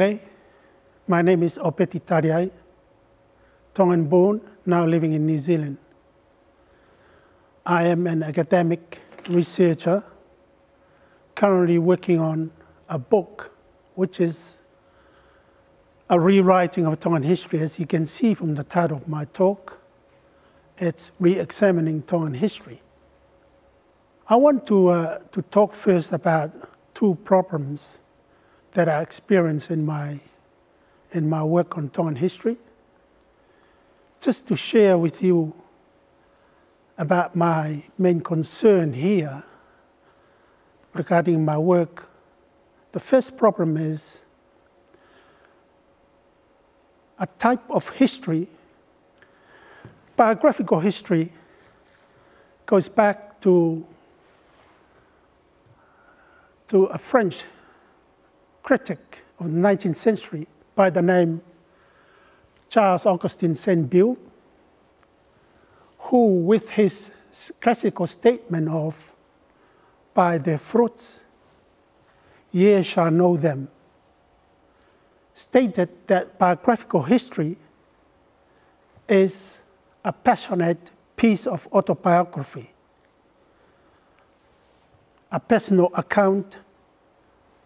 Taliai. My name is Opeti Taliai, Tongan born, now living in New Zealand. I am an academic researcher, currently working on a book, which is a rewriting of Tongan history. As you can see from the title of my talk, it's Re-examining Tongan history. I want to talk first about two problems that I experienced in my work on Tongan history, just to share with you about my main concern here regarding my work. The first problem is a type of history. Biographical history goes back to a French critic of the 19th century by the name Charles-Augustin Sainte-Beuve, who, with his classical statement of "by their fruits ye shall know them," stated that biographical history is a passionate piece of autobiography, a personal account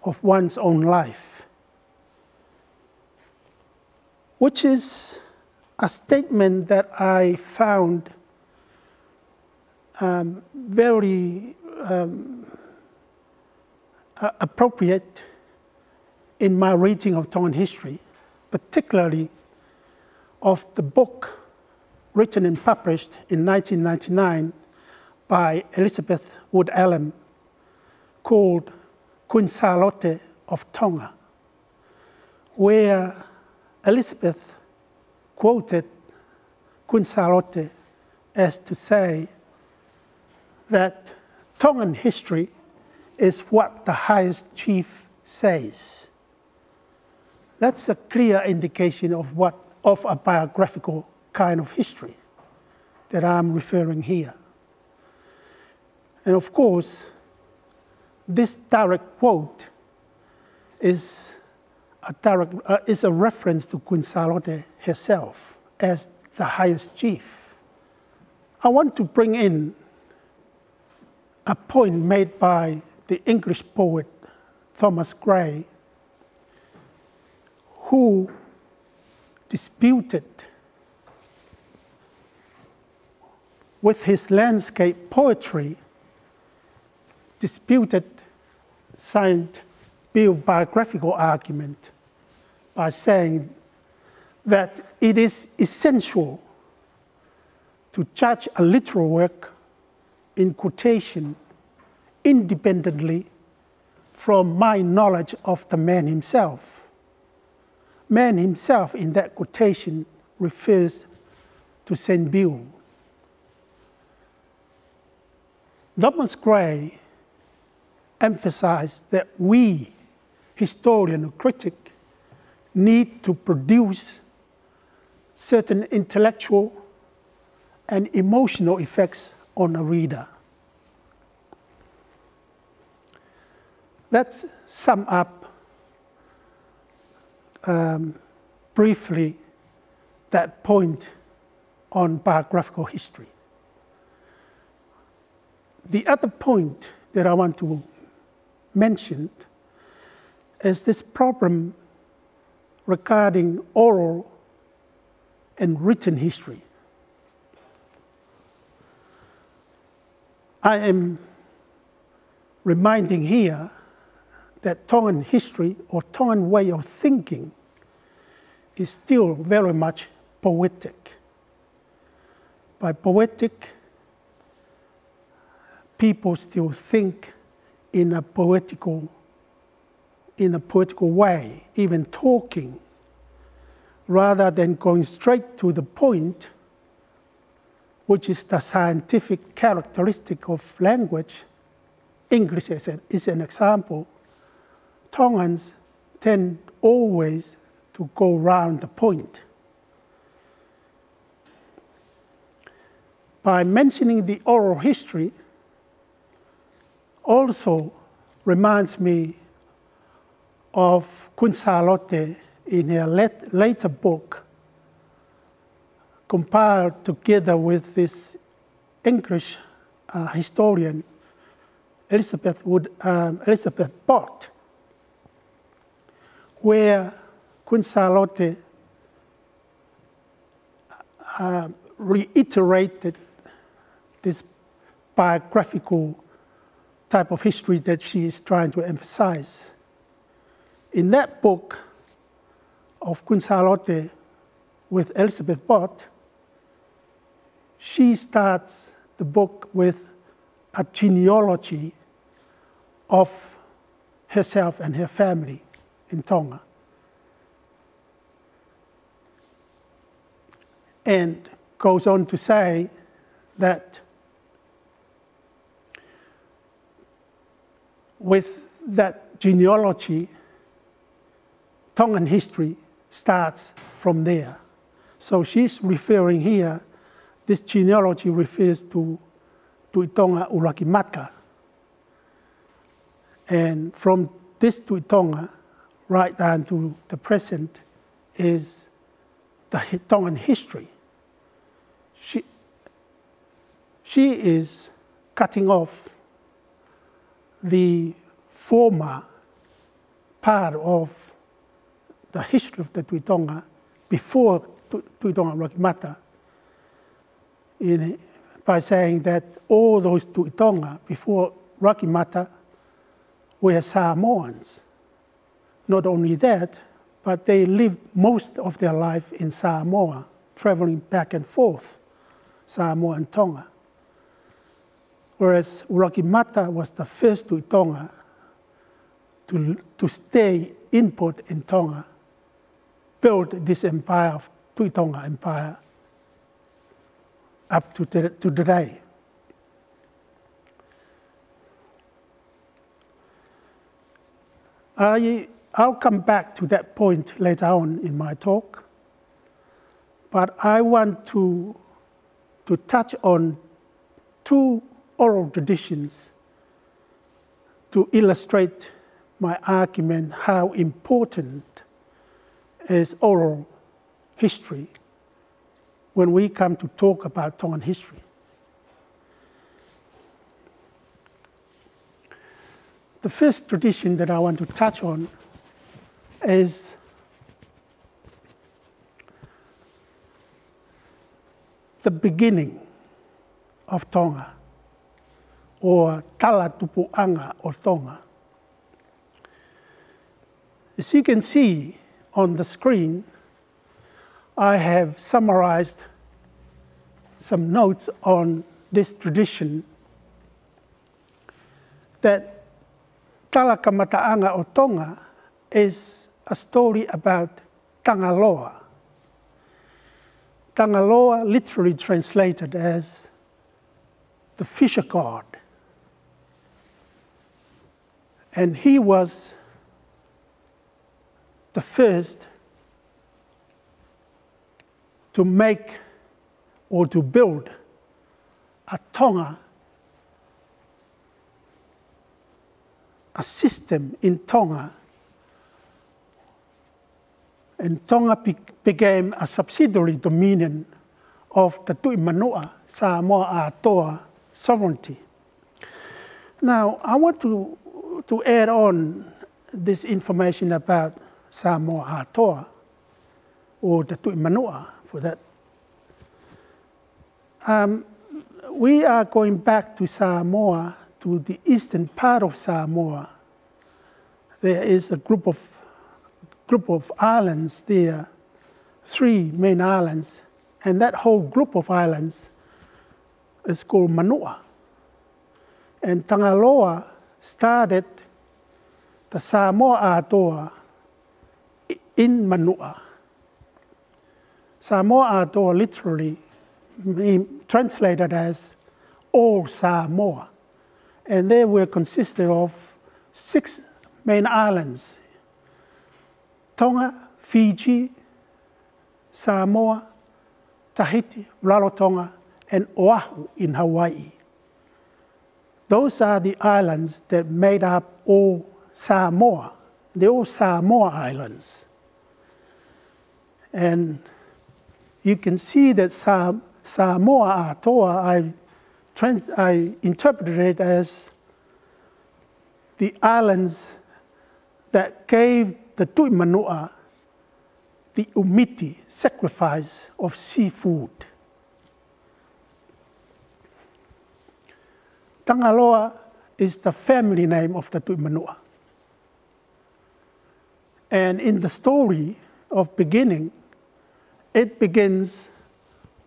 of one's own life, which is a statement that I found very appropriate in my reading of Tongan history, particularly of the book written and published in 1999 by Elizabeth Wood Allen called Queen Charlotte of Tonga, where Elizabeth quoted Queen Charlotte as to say that Tongan history is what the highest chief says. That's a clear indication of a biographical kind of history that I'm referring here. And of course, this direct quote is a reference to Queen Charlotte herself as the highest chief. I want to bring in a point made by the English poet Thomas Gray, who disputed with his landscape poetry, disputed Sainte-Beuve's biographical argument by saying that it is essential to judge a literal work in quotation independently from my knowledge of the man himself. Man himself in that quotation refers to Sainte-Beuve. Thomas Gray emphasized that we, historian or critic, need to produce certain intellectual and emotional effects on a reader. Let's sum up briefly that point on biographical history. The other point that I want to mention is this problem regarding oral and written history. I am reminding here that Tongan history or Tongan way of thinking is still very much poetic. By poetic, people still think in a poetical way, even talking, rather than going straight to the point, which is the scientific characteristic of language. English is an example. Tongans tend always to go round the point. By mentioning the oral history, also reminds me of Queen Charlotte in her later book, compiled together with this English historian, Elizabeth Bott, where Queen Charlotte reiterated this biographical type of history that she is trying to emphasize. In that book of Queen Charlotte with Elizabeth Bott, she starts the book with a genealogy of herself and her family in Tonga. And goes on to say that with that genealogy, Tongan history starts from there. So she's referring here, this genealogy refers to Tuitonga Urakimata. And from this Tuitonga right down to the present is the Tongan history. She is cutting off the former part of the history of the Tuitonga before Tuitonga Urakimata by saying that all those Tuitonga before Urakimata were Samoans. Not only that, but they lived most of their life in Samoa, traveling back and forth, Samoa and Tonga. Whereas Urakimata was the first Tuitonga to stay input in Tonga, built this empire of Tuitonga Empire up to today. I'll come back to that point later on in my talk, but I want to touch on two oral traditions to illustrate my argument how important is oral history when we come to talk about Tongan history. The first tradition that I want to touch on is the beginning of Tonga, or Tala Tupuanga of Tonga. As you can see on the screen, I have summarized some notes on this tradition that Tala Kamataanga o Tonga is a story about Tangaloa. Tangaloa literally translated as the fisher god. And he was the first to make or to build a Tonga, a system in Tonga. And Tonga became a subsidiary dominion of the Tuimanua, Samoa Atoa sovereignty. Now, I want to add on this information about Samoa Atoa, or the Tuimanua for that. We are going back to Samoa, to the eastern part of Samoa. There is a group of islands there, 3 main islands, and that whole group of islands is called Manua. And Tangaloa started the Samoa Atoa in Manua. Samoa Atoa literally translated as all Samoa. And they were consisted of 6 main islands: Tonga, Fiji, Samoa, Tahiti, Rarotonga, and Oahu in Hawaii. Those are the islands that made up all Samoa They're all Samoa Islands. And you can see that Samoa Atoa, I interpreted it as the islands that gave the Tuimanua the umiti, sacrifice of seafood. Tangaloa is the family name of the Tuimanua. And in the story of beginning, it begins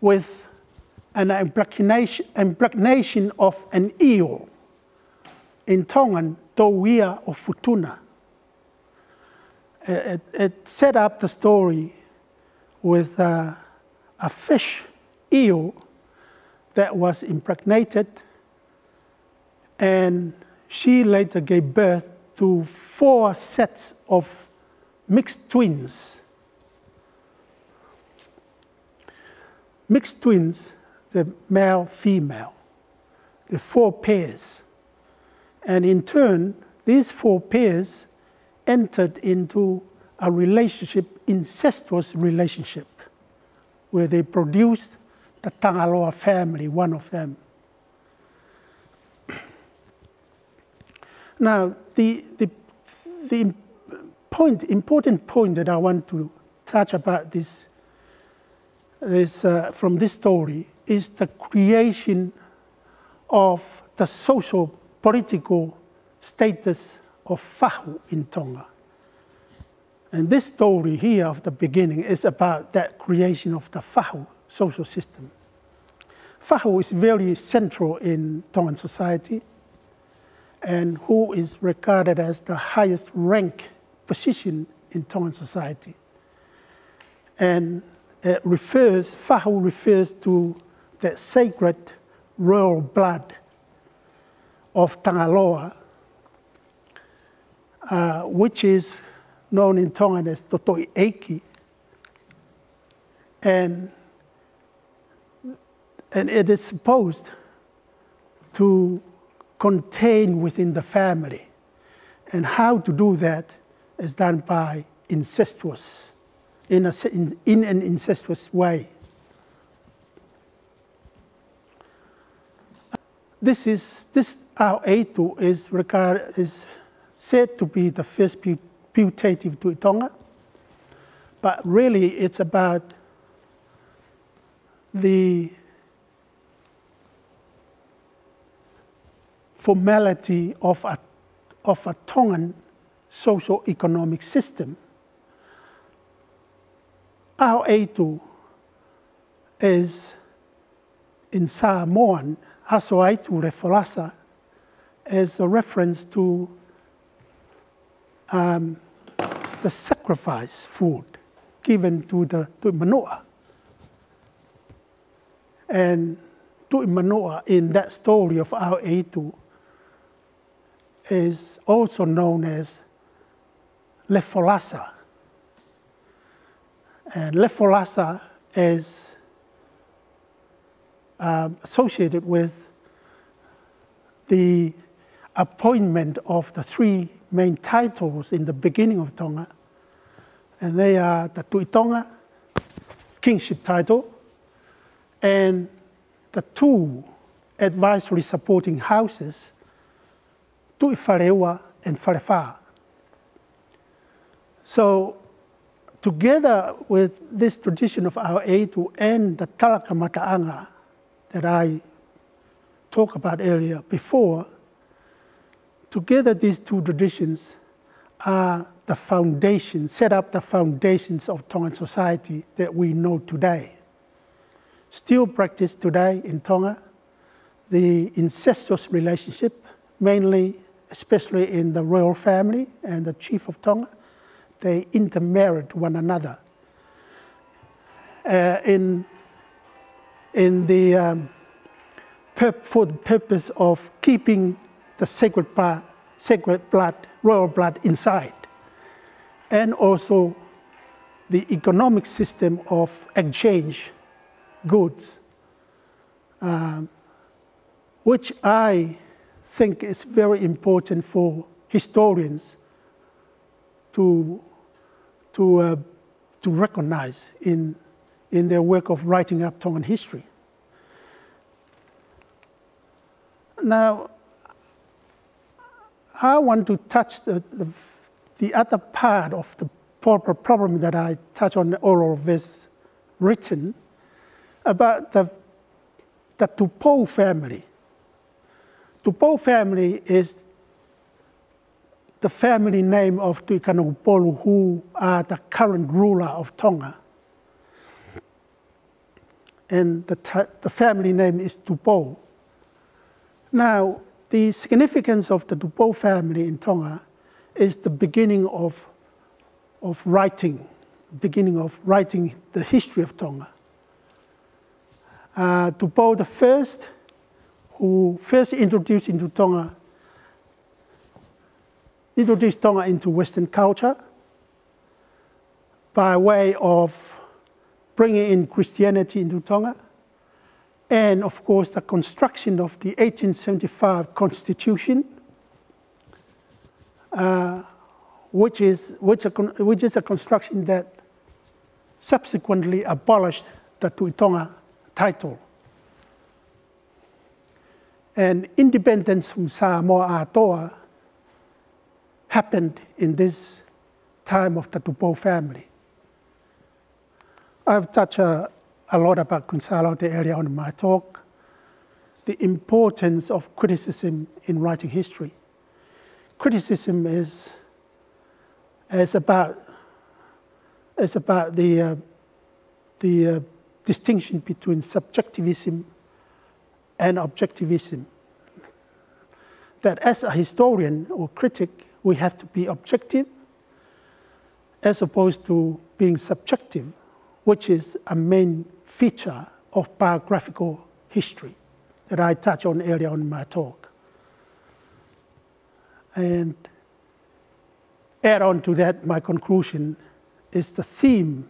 with an impregnation of an eel, in Tongan, Tauia or Futuna. It set up the story with a fish eel that was impregnated, and she later gave birth to 4 sets of mixed twins. Mixed twins, the male, female, the 4 pairs. And in turn, these 4 pairs entered into a relationship, incestuous relationship, where they produced the Tangaloa family, one of them. Now, the important point that I want to touch about from this story is the creation of the social political status of fahu in Tonga. And this story here of the beginning is about that creation of the fahu social system. Fahu is very central in Tongan society, and who is regarded as the highest rank position in Tongan society. And fahu refers to the sacred royal blood of Tangaloa, which is known in Tongan as Totoi Eiki. And it is supposed to contain within the family. And how to do that is done by incestuous, in an incestuous way. This Ao'etu is said to be the first putative to Tonga, but really it's about the formality of a Tongan socio-economic system. Ao'etu is, in Samoan, Asoaitu Refolasa, is a reference to the sacrifice food given to the Tuimanua. And Tuimanua in that story of Ao'etu is also known as Lefolasa. And Lefolasa is associated with the appointment of the 3 main titles in the beginning of Tonga. And they are the Tuitonga, kingship title, and the 2 advisory supporting houses, Tuiwhareua and Wharewha. So, together with this tradition of Ao'etu and the Talaka Mata'anga that I talked about earlier before, together these 2 traditions are the foundation, set up the foundations of Tongan society that we know today. Still practiced today in Tonga, the incestuous relationship, mainly, especially in the royal family and the chief of Tonga, they intermarried one another. For the purpose of keeping the sacred blood, royal blood inside, and also the economic system of exchange goods, which I think is very important for historians to recognize in their work of writing up Tongan history. Now, I want to touch the other part of the problem that I touch on oral versus written about the Dupo family. Dupo family is the family name of TEDxNukualofa, who are the current ruler of Tonga. And the family name is Dupo. Now, the significance of the Dupo family in Tonga is the beginning of writing the history of Tonga. Dupo the first, who first introduced Tonga into Western culture by way of bringing in Christianity into Tonga, and of course the construction of the 1875 Constitution, which is a construction that subsequently abolished the Tuitonga title. And independence from Samoa Atoa happened in this time of the Dupo family. I've touched a lot about Gonzalo earlier on in my talk, the importance of criticism in writing history. Criticism is about the distinction between subjectivism and objectivism. That as a historian or critic, we have to be objective as opposed to being subjective, which is a main feature of biographical history that I touched on earlier on in my talk. And add on to that, my conclusion is the theme,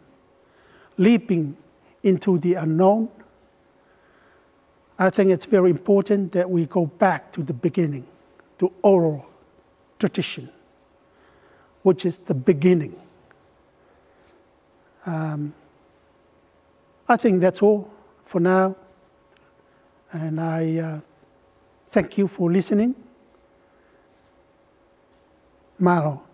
leaping into the unknown. I think it's very important that we go back to the beginning, to oral tradition, which is the beginning. I think that's all for now, and I thank you for listening. Malo.